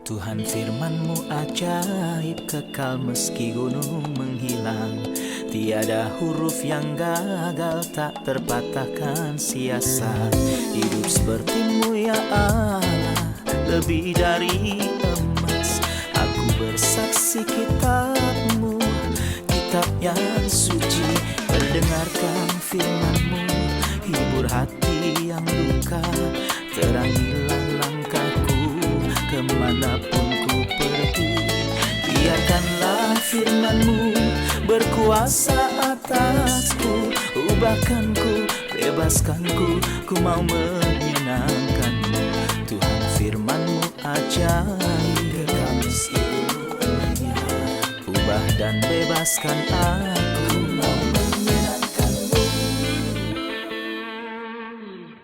Tuhan firman-Mu ajaib, kekal meski gunung menghilang. Tiada huruf yang gagal, tak terpatahkan siasat. Hidup seperti-Mu ya Allah, lebih dari emas. Aku bersaksi kitab-Mu, kitab yang suci. Mendengarkan firman-Mu, hibur hati yang luka. Terangilah langkahku kemanapun ku pergi. Biarkanlah firman-Mu berkuasa atasku. Ubahkanku, bebaskanku, ku mau menyenangkan-Mu. Tuhan firman-Mu ajaib, ubah dan bebaskan aku, mau menyenangkan-Mu.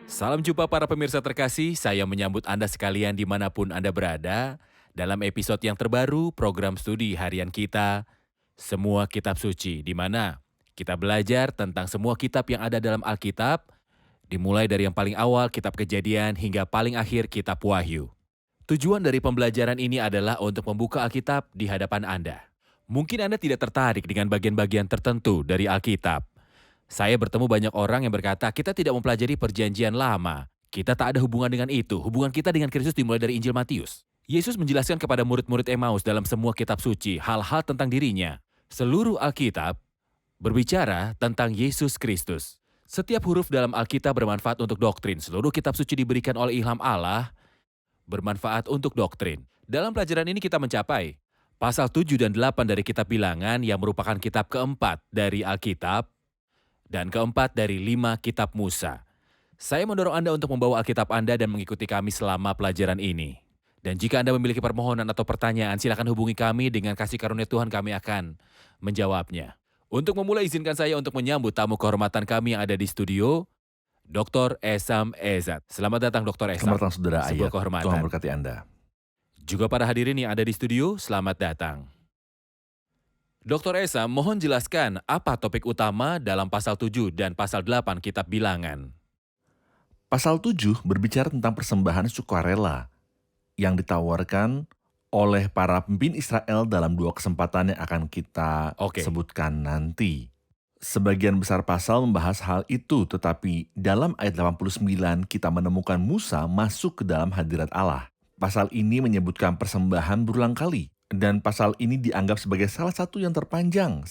Salam jumpa para pemirsa terkasih, saya menyambut Anda sekalian dimanapun Anda berada dalam episode yang terbaru program studi harian kita, Semua Kitab Suci, di mana kita belajar tentang semua kitab yang ada dalam Alkitab, dimulai dari yang paling awal kitab Kejadian hingga paling akhir kitab Wahyu. Tujuan dari pembelajaran ini adalah untuk membuka Alkitab di hadapan Anda. Mungkin Anda tidak tertarik dengan bagian-bagian tertentu dari Alkitab. Saya bertemu banyak orang yang berkata, kita tidak mempelajari perjanjian lama. Kita tak ada hubungan dengan itu. Hubungan kita dengan Kristus dimulai dari Injil Matius. Yesus menjelaskan kepada murid-murid Emmaus dalam semua kitab suci hal-hal tentang dirinya. Seluruh Alkitab berbicara tentang Yesus Kristus. Setiap huruf dalam Alkitab bermanfaat untuk doktrin. Seluruh kitab suci diberikan oleh ilham Allah, bermanfaat untuk doktrin. Dalam pelajaran ini kita mencapai pasal 7 dan 8 dari kitab Bilangan yang merupakan kitab keempat dari Alkitab, dan keempat dari 5 kitab Musa. Saya mendorong Anda untuk membawa Alkitab Anda dan mengikuti kami selama pelajaran ini. Dan jika Anda memiliki permohonan atau pertanyaan, silakan hubungi kami. Dengan kasih karunia Tuhan kami akan menjawabnya. Untuk memulai, izinkan saya untuk menyambut tamu kehormatan kami yang ada di studio, Dr. Esam Ezat. Selamat datang Dr. Esam. Selamat datang Saudara Sebuah Ayat. kehormatan. Tuhan berkati Anda. Juga para hadirin yang ada di studio, selamat datang. Dr. Esam, mohon jelaskan apa topik utama dalam pasal 7 dan pasal 8 kitab Bilangan. Pasal 7 berbicara tentang persembahan sukarela yang ditawarkan oleh para pemimpin Israel dalam 2 kesempatan yang akan kita sebutkan nanti. Sebagian besar pasal membahas hal itu, tetapi dalam ayat 89 kita menemukan Musa masuk ke dalam hadirat Allah. Pasal ini menyebutkan persembahan berulang kali. Dan pasal ini dianggap sebagai salah satu yang terpanjang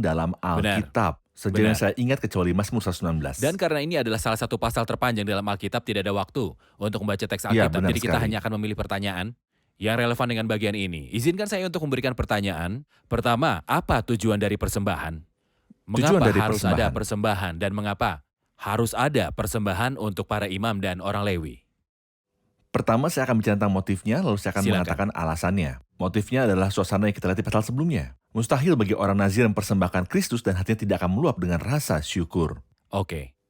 dalam Alkitab. Sejauh yang saya ingat kecuali Mazmur 119. Dan karena ini adalah salah satu pasal terpanjang dalam Alkitab, tidak ada waktu untuk membaca teks Alkitab. Jadi kita hanya akan memilih pertanyaan yang relevan dengan bagian ini. Izinkan saya untuk memberikan pertanyaan. Pertama, apa tujuan dari persembahan? Mengapa harus ada persembahan dan mengapa harus ada persembahan untuk para imam dan orang Lewi? Pertama saya akan bicara tentang motifnya, lalu saya akan mengatakan alasannya. Motifnya adalah suasana yang kita lihat di pasal sebelumnya. Mustahil bagi orang Nazir mempersembahkan Kristus dan hatinya tidak akan meluap dengan rasa syukur.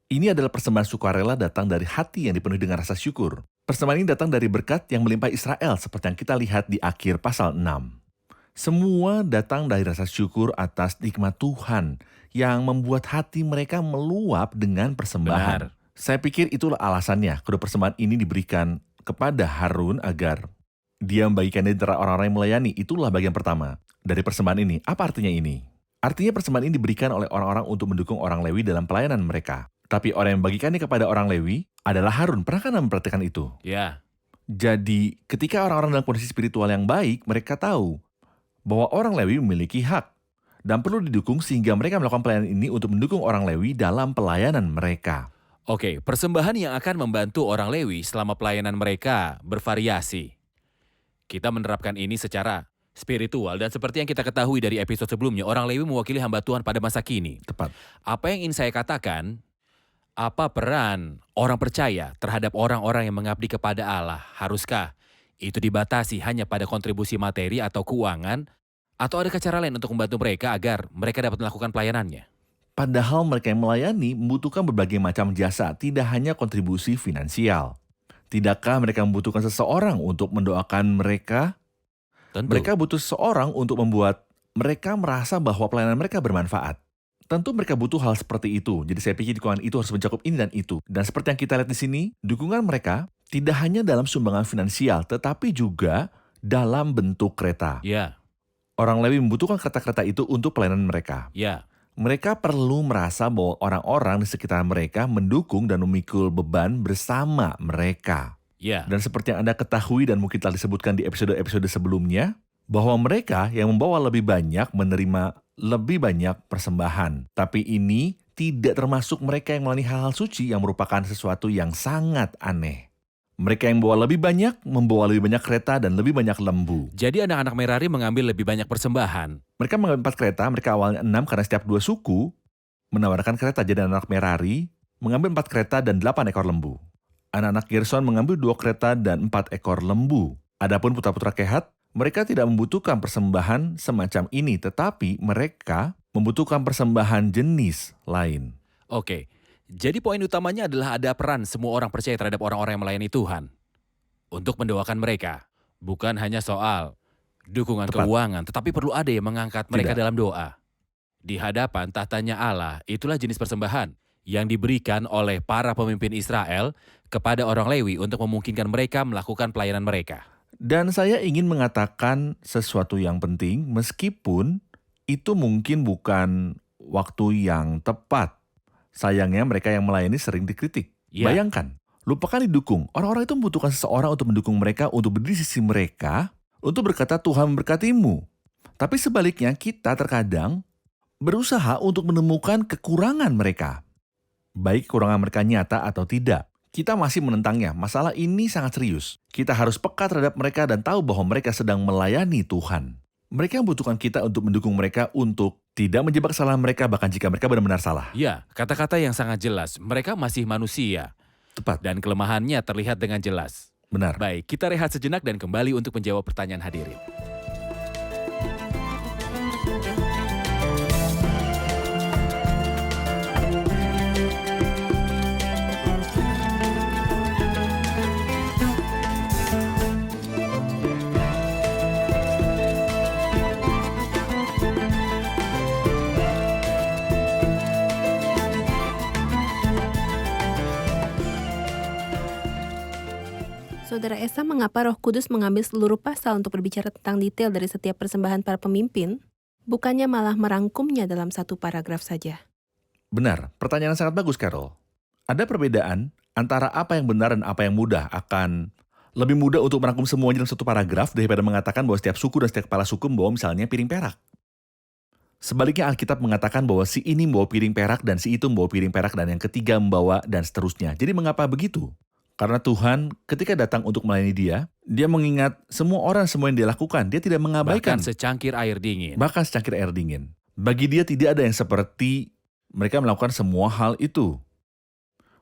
Ini adalah persembahan sukarela datang dari hati yang dipenuhi dengan rasa syukur. Persembahan ini datang dari berkat yang melimpah Israel seperti yang kita lihat di akhir pasal 6. Semua datang dari rasa syukur atas nikmat Tuhan yang membuat hati mereka meluap dengan persembahan. Saya pikir itulah alasannya kedua persembahan ini diberikan kepada Harun agar dia membagikannya antara orang-orang yang melayani. Itulah bagian pertama dari persembahan ini. Apa artinya ini? Artinya persembahan ini diberikan oleh orang-orang untuk mendukung orang Lewi dalam pelayanan mereka. Tapi orang yang membagikannya kepada orang Lewi adalah Harun. Pernahkah Anda memperhatikan itu? Ya. Jadi ketika orang-orang dalam kondisi spiritual yang baik, mereka tahu bahwa orang Lewi memiliki hak dan perlu didukung sehingga mereka melakukan pelayanan ini untuk mendukung orang Lewi dalam pelayanan mereka. Persembahan yang akan membantu orang Lewi selama pelayanan mereka bervariasi. Kita menerapkan ini secara spiritual dan seperti yang kita ketahui dari episode sebelumnya, orang Lewi mewakili hamba Tuhan pada masa kini. Tepat. Apa yang ingin saya katakan, apa peran orang percaya terhadap orang-orang yang mengabdi kepada Allah? Haruskah itu dibatasi hanya pada kontribusi materi atau keuangan? Atau ada cara lain untuk membantu mereka agar mereka dapat melakukan pelayanannya? Padahal mereka yang melayani membutuhkan berbagai macam jasa, tidak hanya kontribusi finansial. Tidakkah mereka membutuhkan seseorang untuk mendoakan mereka? Tentu. Mereka butuh seseorang untuk membuat mereka merasa bahwa pelayanan mereka bermanfaat. Tentu mereka butuh hal seperti itu. Jadi saya pikir dukungan itu harus mencakup ini dan itu. Dan seperti yang kita lihat di sini, dukungan mereka Tidak hanya dalam sumbangan finansial, tetapi juga dalam bentuk kereta. Ya, Orang Lewi membutuhkan kereta-kereta itu untuk pelayanan mereka. ya, Mereka perlu merasa bahwa orang-orang di sekitar mereka mendukung dan memikul beban bersama mereka. ya. Dan seperti yang Anda ketahui dan mungkin telah disebutkan di episode-episode sebelumnya, bahwa mereka yang membawa lebih banyak menerima lebih banyak persembahan. Tapi ini tidak termasuk mereka yang melayani hal-hal suci yang merupakan sesuatu yang sangat aneh. Mereka yang membawa lebih banyak kereta dan lebih banyak lembu. Jadi anak-anak Merari mengambil lebih banyak persembahan. Mereka mengambil 4 kereta, mereka awalnya 6 karena setiap 2 suku menawarkan kereta. Jadi anak Merari mengambil 4 kereta dan 8 ekor lembu. Anak-anak Gerson mengambil 2 kereta dan 4 ekor lembu. Adapun putra-putra Kehat, mereka tidak membutuhkan persembahan semacam ini, tetapi mereka membutuhkan persembahan jenis lain. Oke, jadi poin utamanya adalah ada peran semua orang percaya terhadap orang-orang yang melayani Tuhan untuk mendoakan mereka. Bukan hanya soal dukungan Tepat. keuangan, tetapi perlu ada yang mengangkat mereka Tidak. dalam doa. Di hadapan tahtanya Allah, itulah jenis persembahan yang diberikan oleh para pemimpin Israel kepada orang Lewi untuk memungkinkan mereka melakukan pelayanan mereka. Dan saya ingin mengatakan sesuatu yang penting, meskipun itu mungkin bukan waktu yang tepat. Sayangnya mereka yang melayani sering dikritik. Ya. Bayangkan, lupakan didukung. Orang-orang itu membutuhkan seseorang untuk mendukung mereka, untuk berdiri di sisi mereka, untuk berkata Tuhan memberkatimu. Tapi sebaliknya kita terkadang berusaha untuk menemukan kekurangan mereka. Baik kekurangan mereka nyata atau tidak. Kita masih menentangnya. Masalah ini sangat serius. Kita harus peka terhadap mereka dan tahu bahwa mereka sedang melayani Tuhan. Mereka membutuhkan kita untuk mendukung mereka untuk tidak menjebak kesalahan mereka bahkan jika mereka benar-benar salah. Ya, kata-kata yang sangat jelas. Mereka masih manusia Tepat, dan kelemahannya terlihat dengan jelas. benar. Baik, kita rehat sejenak dan kembali untuk menjawab pertanyaan hadirin. Saudara Esa, mengapa Roh Kudus mengambil seluruh pasal untuk berbicara tentang detail dari setiap persembahan para pemimpin, bukannya malah merangkumnya dalam satu paragraf saja? Benar, pertanyaan sangat bagus, Carol. Ada perbedaan antara apa yang benar dan apa yang mudah. Akan lebih mudah untuk merangkum semuanya dalam satu paragraf daripada mengatakan bahwa setiap suku dan setiap kepala suku membawa misalnya piring perak. Sebaliknya Alkitab mengatakan bahwa si ini membawa piring perak dan si itu membawa piring perak dan yang ketiga membawa dan seterusnya. Jadi mengapa begitu? Karena Tuhan ketika datang untuk melayani dia mengingat semua orang, semua yang dia lakukan. Dia tidak mengabaikan. Bahkan secangkir air dingin. Bahkan secangkir air dingin. Bagi dia tidak ada yang seperti mereka melakukan semua hal itu.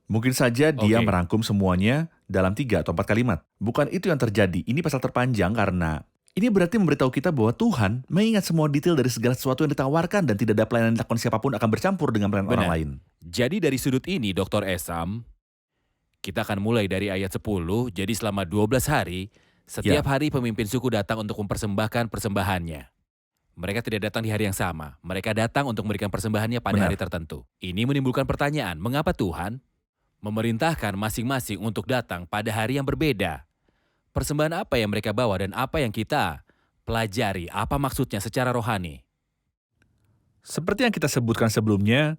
Mungkin saja dia Oke. merangkum semuanya dalam 3 atau 4 kalimat. Bukan itu yang terjadi. Ini pasal terpanjang karena ini berarti memberitahu kita bahwa Tuhan mengingat semua detail dari segala sesuatu yang ditawarkan dan tidak ada pelayanan yang dilakukan siapapun akan bercampur dengan pelayanan orang Benar. lain. Jadi dari sudut ini, Dr. Esam, kita akan mulai dari ayat 10, jadi selama 12 hari, setiap hari pemimpin suku datang untuk mempersembahkan persembahannya. Mereka tidak datang di hari yang sama, mereka datang untuk memberikan persembahannya pada Benar. hari tertentu. Ini menimbulkan pertanyaan, mengapa Tuhan memerintahkan masing-masing untuk datang pada hari yang berbeda? Persembahan apa yang mereka bawa dan apa yang kita pelajari, apa maksudnya secara rohani? Seperti yang kita sebutkan sebelumnya,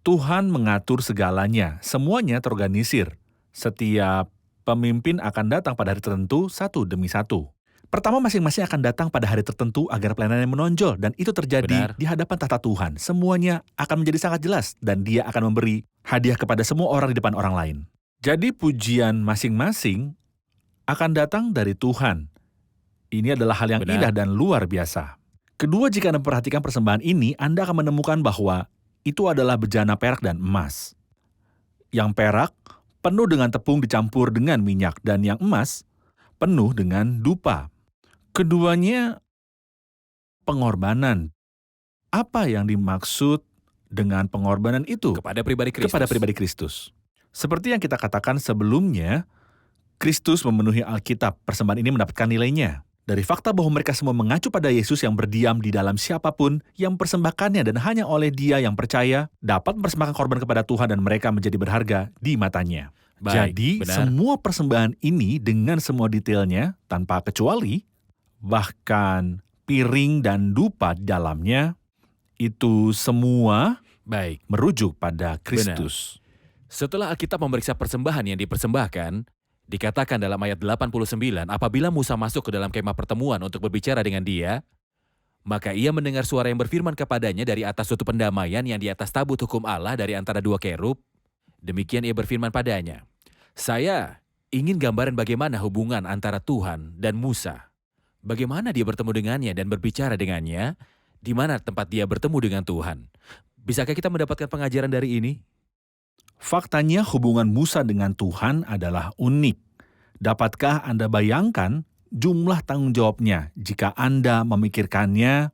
Tuhan mengatur segalanya, semuanya terorganisir. Setiap pemimpin akan datang pada hari tertentu satu demi satu. Pertama, masing-masing akan datang pada hari tertentu agar pelayanannya menonjol dan itu terjadi Benar. di hadapan tahta Tuhan. Semuanya akan menjadi sangat jelas dan dia akan memberi hadiah kepada semua orang di depan orang lain. Jadi pujian masing-masing akan datang dari Tuhan. Ini adalah hal yang Benar. indah dan luar biasa. Kedua, jika Anda memperhatikan persembahan ini, Anda akan menemukan bahwa itu adalah bejana perak dan emas. Yang perak penuh dengan tepung dicampur dengan minyak dan yang emas penuh dengan dupa. Keduanya pengorbanan. Apa yang dimaksud dengan pengorbanan itu? Kepada pribadi Kristus. Kepada pribadi Kristus. Seperti yang kita katakan sebelumnya, Kristus memenuhi Alkitab. Persembahan ini mendapatkan nilainya. Dari fakta bahwa mereka semua mengacu pada Yesus yang berdiam di dalam siapapun yang mempersembahkannya dan hanya oleh Dia yang percaya dapat mempersembahkan korban kepada Tuhan dan mereka menjadi berharga di matanya. Baik, Jadi benar. semua persembahan ini dengan semua detailnya tanpa kecuali, bahkan piring dan dupa di dalamnya, itu semua Baik. merujuk pada Kristus. Setelah Alkitab memeriksa persembahan yang dipersembahkan, dikatakan dalam ayat 89, apabila Musa masuk ke dalam kemah pertemuan untuk berbicara dengan dia, maka ia mendengar suara yang berfirman kepadanya dari atas suatu pendamaian yang di atas tabut hukum Allah dari antara dua kerub. Demikian ia berfirman padanya, saya ingin gambaran bagaimana hubungan antara Tuhan dan Musa. Bagaimana dia bertemu dengannya dan berbicara dengannya, di mana tempat dia bertemu dengan Tuhan. Bisakah kita mendapatkan pengajaran dari ini? Faktanya hubungan Musa dengan Tuhan adalah unik. Dapatkah Anda bayangkan jumlah tanggung jawabnya jika Anda memikirkannya?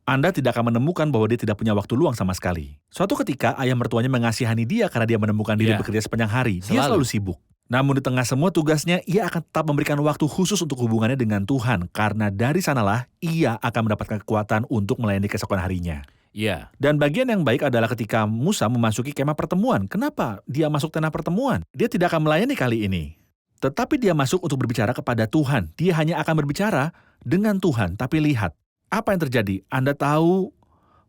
Anda tidak akan menemukan bahwa dia tidak punya waktu luang sama sekali. Suatu ketika ayah mertuanya mengasihani dia karena dia menemukan diri Ya. bekerja sepanjang hari. Dia Selalu. selalu sibuk. Namun di tengah semua tugasnya, ia akan tetap memberikan waktu khusus untuk hubungannya dengan Tuhan. Karena dari sanalah ia akan mendapatkan kekuatan untuk melayani keesokan harinya. Ya, Dan bagian yang baik adalah ketika Musa memasuki kemah pertemuan. Kenapa dia masuk tanah pertemuan? Dia tidak akan melayani kali ini. Tetapi dia masuk untuk berbicara kepada Tuhan. Dia hanya akan berbicara dengan Tuhan. Tapi lihat, apa yang terjadi? Anda tahu,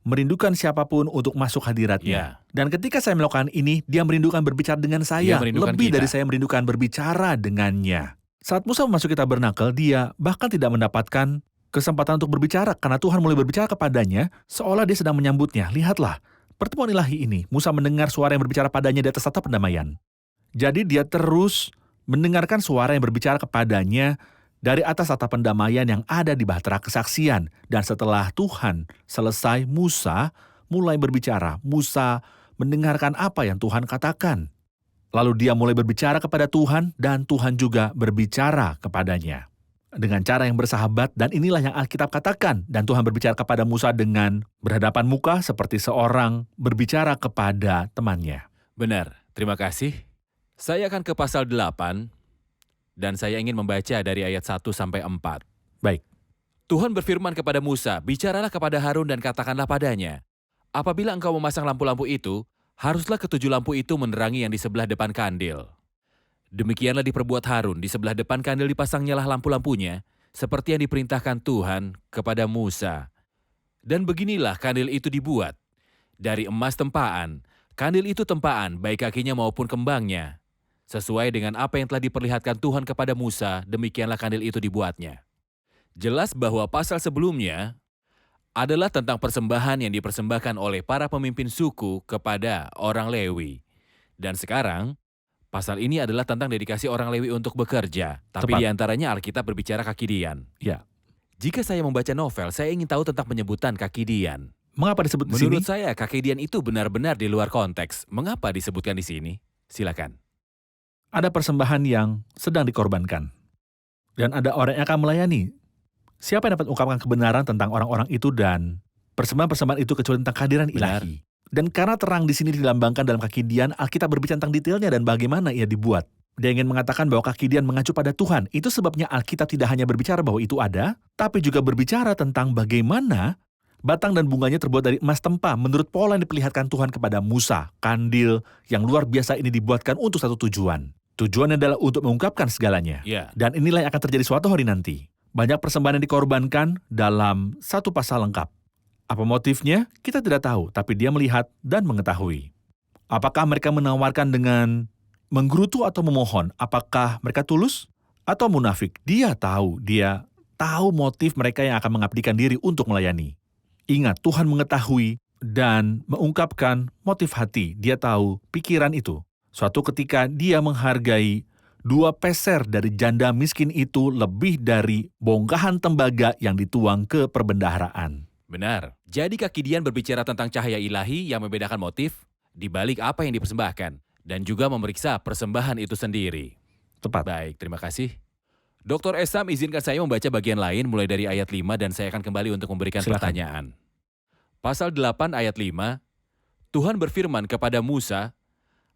merindukan siapapun untuk masuk hadiratnya. Ya. Dan ketika saya melakukan ini, dia merindukan berbicara dengan saya. Dia merindukan Lebih kita. dari saya merindukan berbicara dengannya. Saat Musa memasuki tabernakel, dia bahkan tidak mendapatkan kesempatan untuk berbicara karena Tuhan mulai berbicara kepadanya seolah dia sedang menyambutnya. Lihatlah, pertemuan ilahi ini, Musa mendengar suara yang berbicara padanya di atas tahta pendamaian. Jadi dia terus mendengarkan suara yang berbicara kepadanya dari atas tahta pendamaian yang ada di bahtera kesaksian. Dan setelah Tuhan selesai, Musa mulai berbicara. Musa mendengarkan apa yang Tuhan katakan. Lalu dia mulai berbicara kepada Tuhan dan Tuhan juga berbicara kepadanya. Dengan cara yang bersahabat, dan inilah yang Alkitab katakan. Dan Tuhan berbicara kepada Musa dengan berhadapan muka seperti seorang berbicara kepada temannya. benar. Terima kasih. Saya akan ke pasal 8, dan saya ingin membaca dari ayat 1 sampai 4. Baik, Tuhan berfirman kepada Musa, bicaralah kepada Harun dan katakanlah padanya, apabila engkau memasang lampu-lampu itu, haruslah ketujuh lampu itu menerangi yang di sebelah depan kandil. Demikianlah diperbuat Harun, di sebelah depan kandil dipasangnyalah lampu-lampunya, seperti yang diperintahkan Tuhan kepada Musa. Dan beginilah kandil itu dibuat. Dari emas tempaan, kandil itu tempaan, baik kakinya maupun kembangnya. Sesuai dengan apa yang telah diperlihatkan Tuhan kepada Musa, demikianlah kandil itu dibuatnya. Jelas bahwa pasal sebelumnya adalah tentang persembahan yang dipersembahkan oleh para pemimpin suku kepada orang Lewi. Dan sekarang, pasal ini adalah tentang dedikasi orang Lewi untuk bekerja. Tapi Tepat. di antaranya Alkitab berbicara kaki dian. ya. Jika saya membaca novel, saya ingin tahu tentang penyebutan kaki dian. Mengapa disebut di sini? Menurut saya, kaki dian itu benar-benar di luar konteks. Mengapa disebutkan di sini? Silakan. Ada persembahan yang sedang dikorbankan. Dan ada orang yang akan melayani. Siapa yang dapat mengungkapkan kebenaran tentang orang-orang itu dan persembahan-persembahan itu kecuali tentang kehadiran Benar. ilahi. Dan karena terang di sini dilambangkan dalam kaki dian, Alkitab berbicara tentang detailnya dan bagaimana ia dibuat. Dia ingin mengatakan bahwa kaki dian mengacu pada Tuhan. Itu sebabnya Alkitab tidak hanya berbicara bahwa itu ada, tapi juga berbicara tentang bagaimana batang dan bunganya terbuat dari emas tempa menurut pola yang diperlihatkan Tuhan kepada Musa. Kandil yang luar biasa ini dibuatkan untuk satu tujuan. Tujuannya adalah untuk mengungkapkan segalanya. Ya, Dan inilah yang akan terjadi suatu hari nanti. Banyak persembahan yang dikorbankan dalam satu pasal lengkap. Apa motifnya? Kita tidak tahu, tapi dia melihat dan mengetahui. Apakah mereka menawarkan dengan menggerutu atau memohon? Apakah mereka tulus atau munafik? Dia tahu motif mereka yang akan mengabdikan diri untuk melayani. Ingat, Tuhan mengetahui dan mengungkapkan motif hati. Dia tahu pikiran itu. Suatu ketika dia menghargai 2 peser dari janda miskin itu lebih dari bongkahan tembaga yang dituang ke perbendaharaan. benar. Jadi kaki dian berbicara tentang cahaya ilahi yang membedakan motif di balik apa yang dipersembahkan dan juga memeriksa persembahan itu sendiri. Tepat. Baik, terima kasih. Dr. Esam izinkan saya membaca bagian lain mulai dari ayat 5 dan saya akan kembali untuk memberikan Silakan. pertanyaan. Pasal 8 ayat 5, Tuhan berfirman kepada Musa,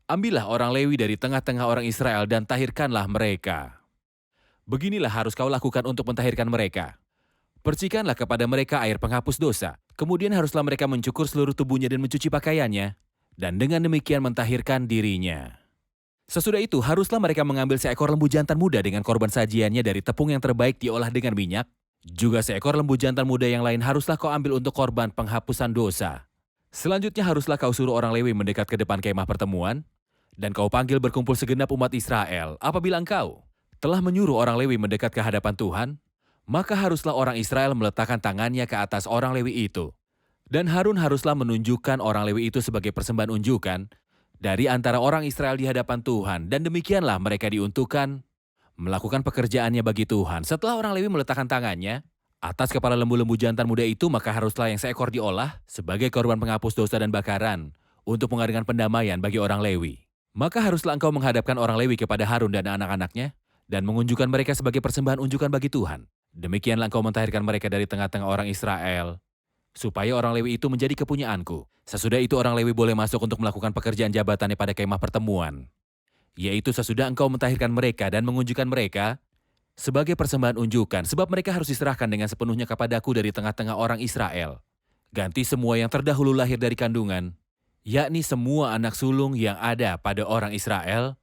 ambillah orang Lewi dari tengah-tengah orang Israel dan tahirkanlah mereka. Beginilah harus kau lakukan untuk mentahirkan mereka. Percikanlah kepada mereka air penghapus dosa. Kemudian haruslah mereka mencukur seluruh tubuhnya dan mencuci pakaiannya. Dan dengan demikian mentahirkan dirinya. Sesudah itu, haruslah mereka mengambil seekor lembu jantan muda dengan korban sajiannya dari tepung yang terbaik diolah dengan minyak. Juga seekor lembu jantan muda yang lain haruslah kau ambil untuk korban penghapusan dosa. Selanjutnya haruslah kau suruh orang Lewi mendekat ke depan kemah pertemuan, dan kau panggil berkumpul segenap umat Israel. Apabila engkau telah menyuruh orang Lewi mendekat ke hadapan Tuhan, maka haruslah orang Israel meletakkan tangannya ke atas orang Lewi itu. Dan Harun haruslah menunjukkan orang Lewi itu sebagai persembahan unjukan dari antara orang Israel di hadapan Tuhan, dan demikianlah mereka diuntukkan melakukan pekerjaannya bagi Tuhan. Setelah orang Lewi meletakkan tangannya atas kepala lembu-lembu jantan muda itu, maka haruslah yang seekor diolah sebagai korban penghapus dosa dan bakaran untuk mengadakan pendamaian bagi orang Lewi. Maka haruslah engkau menghadapkan orang Lewi kepada Harun dan anak-anaknya dan mengunjukkan mereka sebagai persembahan unjukan bagi Tuhan. Demikianlah engkau mentahirkan mereka dari tengah-tengah orang Israel, supaya orang Lewi itu menjadi kepunyaanku. Sesudah itu orang Lewi boleh masuk untuk melakukan pekerjaan jabatannya pada kemah pertemuan, yaitu sesudah engkau mentahirkan mereka dan mengunjukkan mereka sebagai persembahan unjukan, sebab mereka harus diserahkan dengan sepenuhnya kepadaku dari tengah-tengah orang Israel. Ganti semua yang terdahulu lahir dari kandungan, yakni semua anak sulung yang ada pada orang Israel,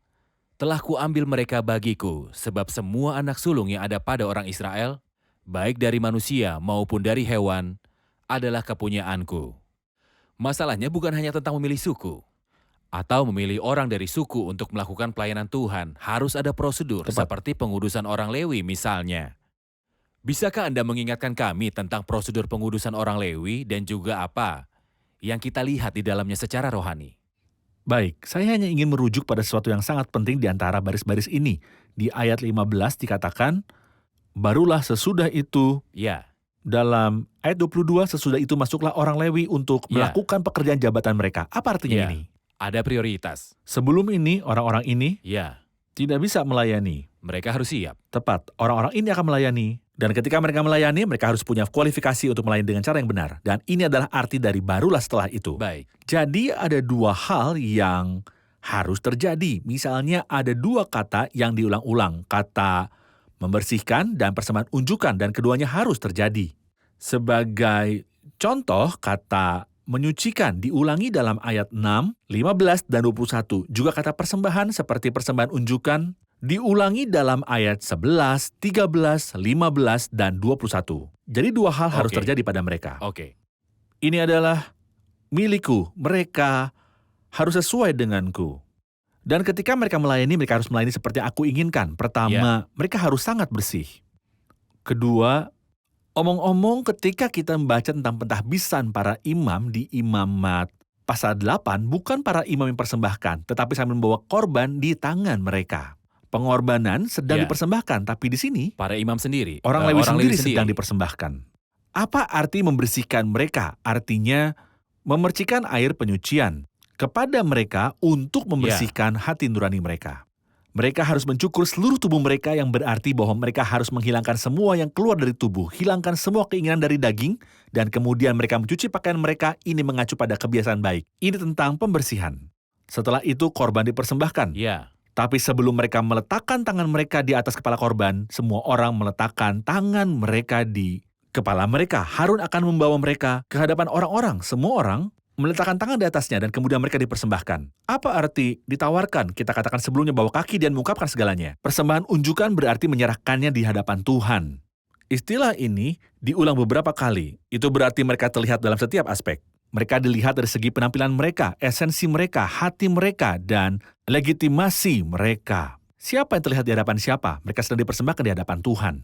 telah kuambil mereka bagiku, sebab semua anak sulung yang ada pada orang Israel, baik dari manusia maupun dari hewan, adalah kepunyaanku. Masalahnya bukan hanya tentang memilih suku, atau memilih orang dari suku untuk melakukan pelayanan Tuhan. Harus ada prosedur, seperti pengudusan orang Lewi misalnya. Bisakah Anda mengingatkan kami tentang prosedur pengudusan orang Lewi dan juga apa yang kita lihat di dalamnya secara rohani? Baik, saya hanya ingin merujuk pada sesuatu yang sangat penting di antara baris-baris ini. Di ayat 15 dikatakan, barulah sesudah itu, Ya, dalam ayat 22, sesudah itu masuklah orang Lewi untuk melakukan pekerjaan jabatan mereka. Apa artinya ini? ada prioritas. Sebelum ini, orang-orang ini Ya, tidak bisa melayani. mereka harus siap. Tepat, orang-orang ini akan melayani. Dan ketika mereka melayani, mereka harus punya kualifikasi untuk melayani dengan cara yang benar. Dan ini adalah arti dari barulah setelah itu. Baik, Jadi ada dua hal yang harus terjadi. Misalnya ada dua kata yang diulang-ulang. Kata membersihkan dan persembahan unjukan, dan keduanya harus terjadi. Sebagai contoh, kata menyucikan diulangi dalam ayat 6, 15, dan 21. Juga kata persembahan seperti persembahan unjukan diulangi dalam ayat 11, 13, 15, dan 21. Jadi dua hal harus Oke. terjadi pada mereka. oke. Ini adalah milikku, mereka harus sesuai denganku. Dan ketika mereka melayani, mereka harus melayani seperti aku inginkan. Pertama, mereka harus sangat bersih. Kedua, omong-omong ketika kita membaca tentang pentahbisan para imam di Imamat pasal 8, bukan para imam yang persembahkan, tetapi sambil membawa korban di tangan mereka. Pengorbanan sedang Ya. dipersembahkan, tapi di sini Para imam sendiri. orang Lewi sendiri sedang dipersembahkan. Apa arti membersihkan mereka? Artinya memercikan air penyucian kepada mereka untuk membersihkan hati nurani mereka. Mereka harus mencukur seluruh tubuh mereka, yang berarti bahwa mereka harus menghilangkan semua yang keluar dari tubuh, hilangkan semua keinginan dari daging, dan kemudian mereka mencuci pakaian mereka. Ini mengacu pada kebiasaan baik. Ini tentang pembersihan. Setelah itu korban dipersembahkan. Ya, Tapi sebelum mereka meletakkan tangan mereka di atas kepala korban, semua orang meletakkan tangan mereka di kepala mereka. Harun akan membawa mereka ke hadapan orang-orang. Semua orang meletakkan tangan di atasnya dan kemudian mereka dipersembahkan. Apa arti ditawarkan? Kita katakan sebelumnya bahwa kaki dan mengungkapkan segalanya. Persembahan unjukan berarti menyerahkannya di hadapan Tuhan. Istilah ini diulang beberapa kali. Itu berarti mereka terlihat dalam setiap aspek. Mereka dilihat dari segi penampilan mereka, esensi mereka, hati mereka, dan legitimasi mereka. Siapa yang terlihat di hadapan siapa? Mereka sedang dipersembahkan di hadapan Tuhan.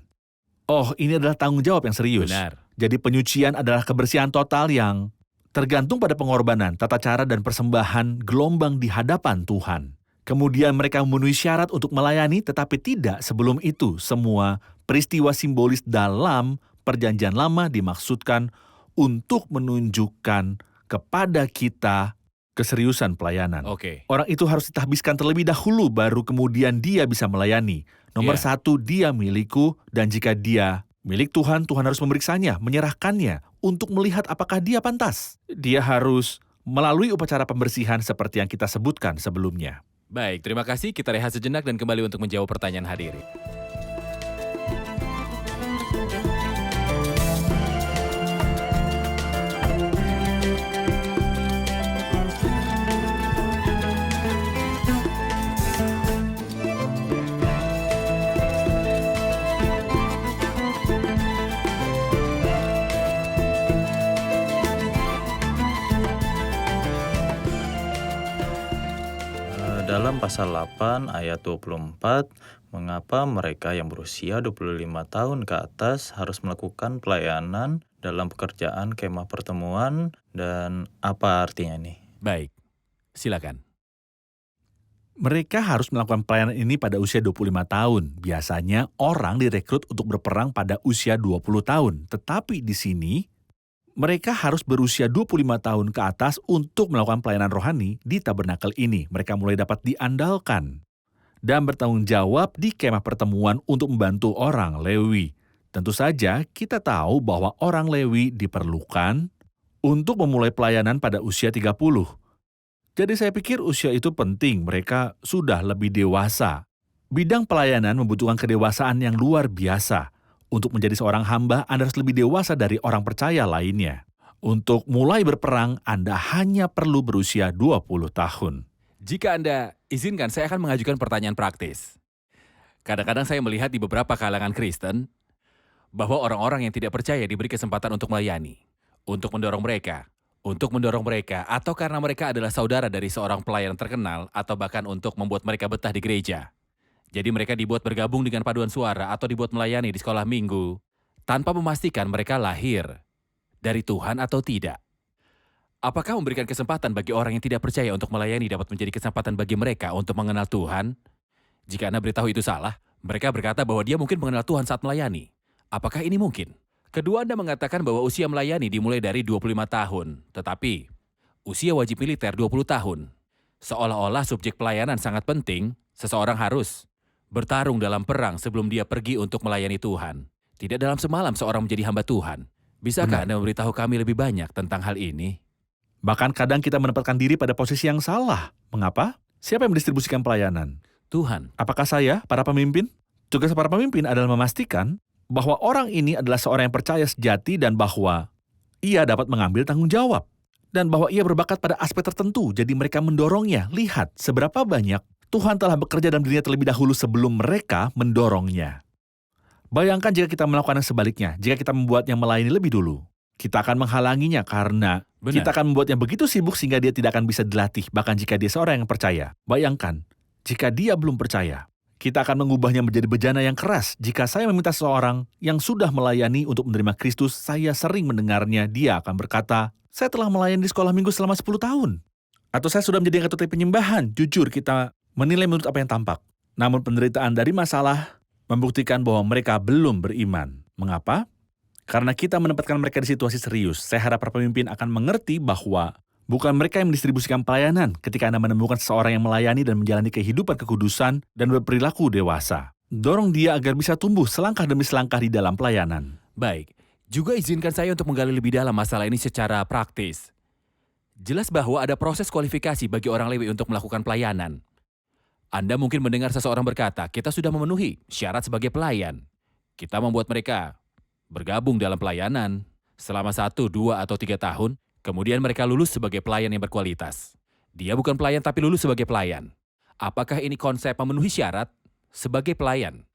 Oh, ini adalah tanggung jawab yang serius. benar. Jadi penyucian adalah kebersihan total yang tergantung pada pengorbanan, tata cara, dan persembahan gelombang di hadapan Tuhan. Kemudian mereka memenuhi syarat untuk melayani, tetapi tidak sebelum itu. Semua peristiwa simbolis dalam Perjanjian Lama dimaksudkan untuk menunjukkan kepada kita keseriusan pelayanan. Oke. Orang itu harus ditahbiskan terlebih dahulu, baru kemudian dia bisa melayani. Nomor Ya. satu, dia milikku, dan jika dia milik Tuhan, Tuhan harus memeriksanya, menyerahkannya, untuk melihat apakah dia pantas. Dia harus melalui upacara pembersihan seperti yang kita sebutkan sebelumnya. Baik, terima kasih. Kita rehat sejenak dan kembali untuk menjawab pertanyaan hadirin. dalam pasal 8 ayat 24, mengapa mereka yang berusia 25 tahun ke atas harus melakukan pelayanan dalam pekerjaan kemah pertemuan dan apa artinya nih? Baik, silakan. Mereka harus melakukan pelayanan ini pada usia 25 tahun. Biasanya orang direkrut untuk berperang pada usia 20 tahun. Tetapi di sini, mereka harus berusia 25 tahun ke atas untuk melakukan pelayanan rohani di tabernakel ini. Mereka mulai dapat diandalkan dan bertanggung jawab di kemah pertemuan untuk membantu orang Lewi. Tentu saja kita tahu bahwa orang Lewi diperlukan untuk memulai pelayanan pada usia 30. Jadi saya pikir usia itu penting, mereka sudah lebih dewasa. Bidang pelayanan membutuhkan kedewasaan yang luar biasa. Untuk menjadi seorang hamba, Anda harus lebih dewasa dari orang percaya lainnya. Untuk mulai berperang, Anda hanya perlu berusia 20 tahun. Jika Anda izinkan, saya akan mengajukan pertanyaan praktis. Kadang-kadang saya melihat di beberapa kalangan Kristen, bahwa orang-orang yang tidak percaya diberi kesempatan untuk melayani, untuk mendorong mereka, atau karena mereka adalah saudara dari seorang pelayan terkenal, atau bahkan untuk membuat mereka betah di gereja. Jadi mereka dibuat bergabung dengan paduan suara atau dibuat melayani di sekolah minggu, tanpa memastikan mereka lahir dari Tuhan atau tidak. Apakah memberikan kesempatan bagi orang yang tidak percaya untuk melayani dapat menjadi kesempatan bagi mereka untuk mengenal Tuhan? Jika Anda beritahu itu salah, mereka berkata bahwa dia mungkin mengenal Tuhan saat melayani. Apakah ini mungkin? Kedua, Anda mengatakan bahwa usia melayani dimulai dari 25 tahun, tetapi usia wajib militer 20 tahun. Seolah-olah subjek pelayanan sangat penting, seseorang harus bertarung dalam perang sebelum dia pergi untuk melayani Tuhan. Tidak dalam semalam seorang menjadi hamba Tuhan. Bisakah Anda memberitahu kami lebih banyak tentang hal ini? Bahkan kadang kita menempatkan diri pada posisi yang salah. Mengapa? Siapa yang mendistribusikan pelayanan? Tuhan. Apakah saya, para pemimpin? Tugas para pemimpin adalah memastikan bahwa orang ini adalah seorang yang percaya sejati dan bahwa ia dapat mengambil tanggung jawab. Dan bahwa ia berbakat pada aspek tertentu, jadi mereka mendorongnya. Lihat seberapa banyak Tuhan telah bekerja dalam dirinya terlebih dahulu sebelum mereka mendorongnya. Bayangkan jika kita melakukan yang sebaliknya, jika kita membuatnya melayani lebih dulu. Kita akan menghalanginya karena kita akan membuatnya begitu sibuk sehingga dia tidak akan bisa dilatih, bahkan jika dia seorang yang percaya. Bayangkan, jika dia belum percaya, kita akan mengubahnya menjadi bejana yang keras. Jika saya meminta seseorang yang sudah melayani untuk menerima Kristus, saya sering mendengarnya, dia akan berkata, saya telah melayani di sekolah minggu selama 10 tahun. Atau saya sudah menjadi ketua penyembahan. Jujur, kita menilai menurut apa yang tampak. Namun penderitaan dari masalah membuktikan bahwa mereka belum beriman. Mengapa? Karena kita menempatkan mereka di situasi serius. Saya harap para pemimpin akan mengerti bahwa bukan mereka yang mendistribusikan pelayanan ketika Anda menemukan seseorang yang melayani dan menjalani kehidupan kekudusan dan berperilaku dewasa. Dorong dia agar bisa tumbuh selangkah demi selangkah di dalam pelayanan. Baik, juga izinkan saya untuk menggali lebih dalam masalah ini secara praktis. Jelas bahwa ada proses kualifikasi bagi orang Lewi untuk melakukan pelayanan. Anda mungkin mendengar seseorang berkata, kita sudah memenuhi syarat sebagai pelayan. Kita membuat mereka bergabung dalam pelayanan selama 1, 2, atau 3 tahun, kemudian mereka lulus sebagai pelayan yang berkualitas. Dia bukan pelayan tapi lulus sebagai pelayan. Apakah ini konsep memenuhi syarat sebagai pelayan?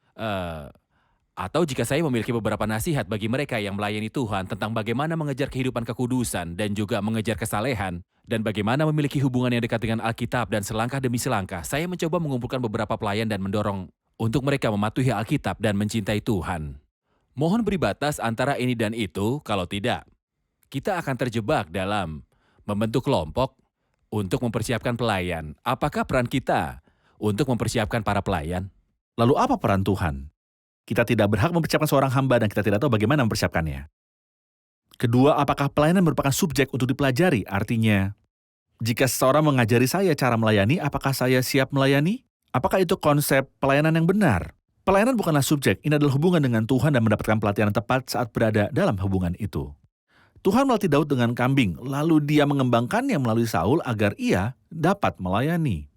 Atau jika saya memiliki beberapa nasihat bagi mereka yang melayani Tuhan tentang bagaimana mengejar kehidupan kekudusan dan juga mengejar kesalehan, dan bagaimana memiliki hubungan yang dekat dengan Alkitab dan selangkah demi selangkah, saya mencoba mengumpulkan beberapa pelayan dan mendorong untuk mereka mematuhi Alkitab dan mencintai Tuhan. Mohon beri batas antara ini dan itu, kalau tidak, kita akan terjebak dalam membentuk kelompok untuk mempersiapkan pelayan. Apakah peran kita untuk mempersiapkan para pelayan? Lalu apa peran Tuhan? Kita tidak berhak mempersiapkan seorang hamba dan kita tidak tahu bagaimana mempersiapkannya. Kedua, apakah pelayanan merupakan subjek untuk dipelajari? Artinya, jika seseorang mengajari saya cara melayani, apakah saya siap melayani? Apakah itu konsep pelayanan yang benar? Pelayanan bukanlah subjek, ini adalah hubungan dengan Tuhan dan mendapatkan pelatihan yang tepat saat berada dalam hubungan itu. Tuhan melatih Daud dengan kambing, lalu dia mengembangkannya melalui Saul agar ia dapat melayani.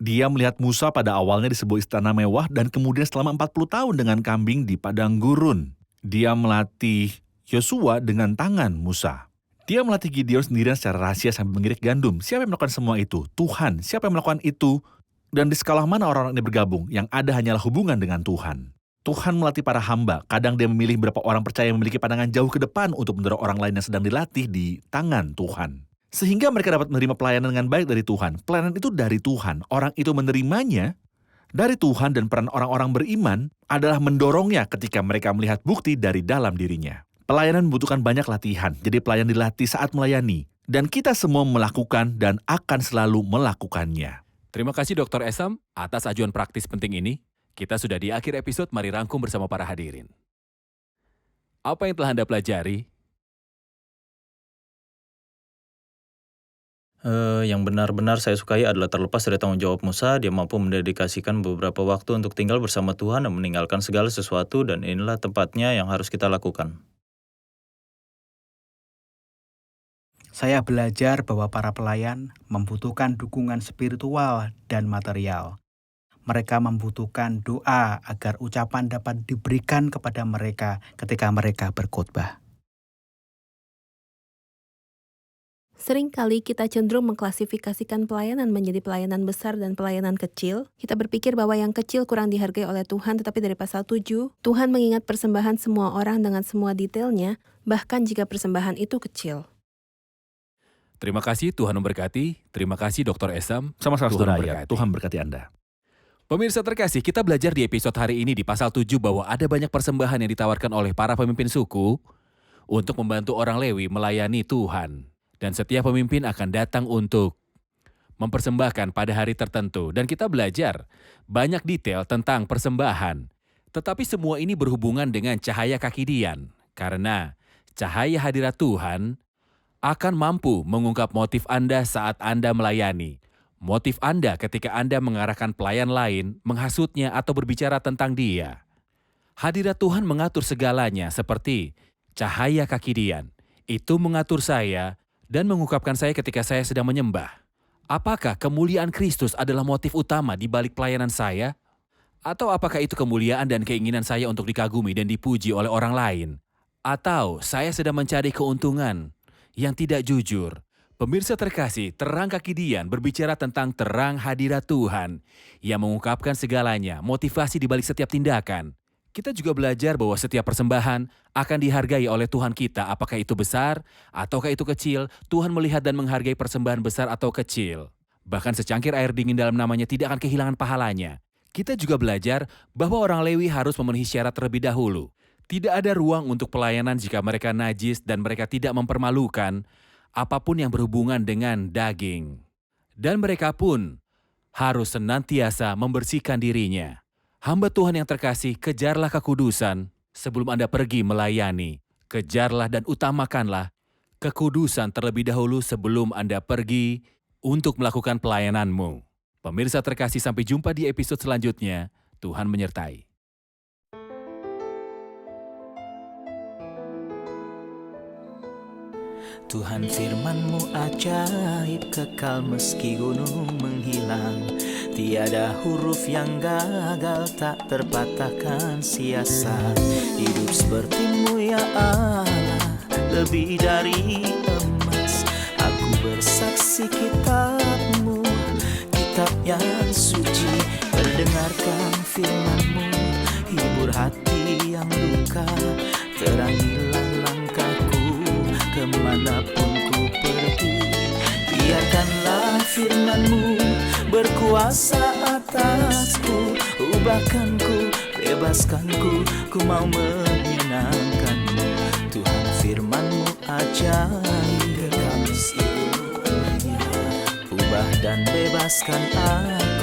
Dia melihat Musa pada awalnya di sebuah istana mewah dan kemudian selama 40 tahun dengan kambing di padang gurun. Dia melatih Yosua dengan tangan Musa. Dia melatih Gideon sendirian secara rahasia sambil mengirik gandum. Siapa yang melakukan semua itu? Tuhan. Siapa yang melakukan itu? Dan di skala mana orang-orang ini bergabung? Yang ada hanyalah hubungan dengan Tuhan. Tuhan melatih para hamba. Kadang dia memilih beberapa orang percaya yang memiliki pandangan jauh ke depan untuk mendorong orang lain yang sedang dilatih di tangan Tuhan. Sehingga mereka dapat menerima pelayanan dengan baik dari Tuhan. Pelayanan itu dari Tuhan. Orang itu menerimanya dari Tuhan, dan peran orang-orang beriman adalah mendorongnya ketika mereka melihat bukti dari dalam dirinya. Pelayanan membutuhkan banyak latihan, jadi pelayan dilatih saat melayani. Dan kita semua melakukan dan akan selalu melakukannya. Terima kasih Dr. Esam atas ajuan praktis penting ini. Kita sudah di akhir episode, mari rangkum bersama para hadirin. Apa yang telah Anda pelajari? Yang benar-benar saya sukai adalah terlepas dari tanggung jawab Musa, dia mampu mendedikasikan beberapa waktu untuk tinggal bersama Tuhan dan meninggalkan segala sesuatu, dan inilah tempatnya yang harus kita lakukan. Saya belajar bahwa para pelayan membutuhkan dukungan spiritual dan material. Mereka membutuhkan doa agar ucapan dapat diberikan kepada mereka ketika mereka berkhotbah. Seringkali kita cenderung mengklasifikasikan pelayanan menjadi pelayanan besar dan pelayanan kecil. Kita berpikir bahwa yang kecil kurang dihargai oleh Tuhan, tetapi dari pasal 7, Tuhan mengingat persembahan semua orang dengan semua detailnya, bahkan jika persembahan itu kecil. Terima kasih, Tuhan memberkati. Terima kasih Dr. Esam. Sama-sama Tuhan saudara, memberkati. Tuhan berkati Anda. Pemirsa terkasih, kita belajar di episode hari ini di pasal 7 bahwa ada banyak persembahan yang ditawarkan oleh para pemimpin suku untuk membantu orang Lewi melayani Tuhan. Dan setiap pemimpin akan datang untuk mempersembahkan pada hari tertentu. Dan kita belajar banyak detail tentang persembahan. Tetapi semua ini berhubungan dengan cahaya kaki Dian. Karena cahaya hadirat Tuhan akan mampu mengungkap motif Anda saat Anda melayani. Motif Anda ketika Anda mengarahkan pelayan lain, menghasutnya atau berbicara tentang dia. Hadirat Tuhan mengatur segalanya seperti cahaya kaki Dian. Itu mengatur saya dan mengungkapkan saya ketika saya sedang menyembah. Apakah kemuliaan Kristus adalah motif utama di balik pelayanan saya? Atau apakah itu kemuliaan dan keinginan saya untuk dikagumi dan dipuji oleh orang lain? Atau saya sedang mencari keuntungan yang tidak jujur? Pemirsa terkasih, terang kaki Dian berbicara tentang terang hadirat Tuhan yang mengungkapkan segalanya, motivasi di balik setiap tindakan. Kita juga belajar bahwa setiap persembahan akan dihargai oleh Tuhan kita, apakah itu besar ataukah itu kecil. Tuhan melihat dan menghargai persembahan besar atau kecil. Bahkan secangkir air dingin dalam namanya tidak akan kehilangan pahalanya. Kita juga belajar bahwa orang Lewi harus memenuhi syarat terlebih dahulu. Tidak ada ruang untuk pelayanan jika mereka najis dan mereka tidak mempermalukan apapun yang berhubungan dengan daging. Dan mereka pun harus senantiasa membersihkan dirinya. Hamba Tuhan yang terkasih, kejarlah kekudusan sebelum Anda pergi melayani. Kejarlah dan utamakanlah kekudusan terlebih dahulu sebelum Anda pergi untuk melakukan pelayananmu. Pemirsa terkasih, sampai jumpa di episode selanjutnya. Tuhan menyertai. Tuhan firman-Mu ajaib, kekal meski gunung menghilang. Tiada huruf yang gagal, tak terpatahkan siasat. Hidup seperti-Mu ya Allah, lebih dari emas. Aku bersaksi kitab-Mu, kitab yang suci. Mendengarkan firman-Mu, hibur hati yang luka. Terangilah langkahku kemanapun ku pergi. Biarkanlah firman-Mu berkuasa atasku. Ubahkanku, bebaskanku, ku mau menyenangkan-Mu. Tuhan firman-Mu ajaib, ubah dan bebaskan aku.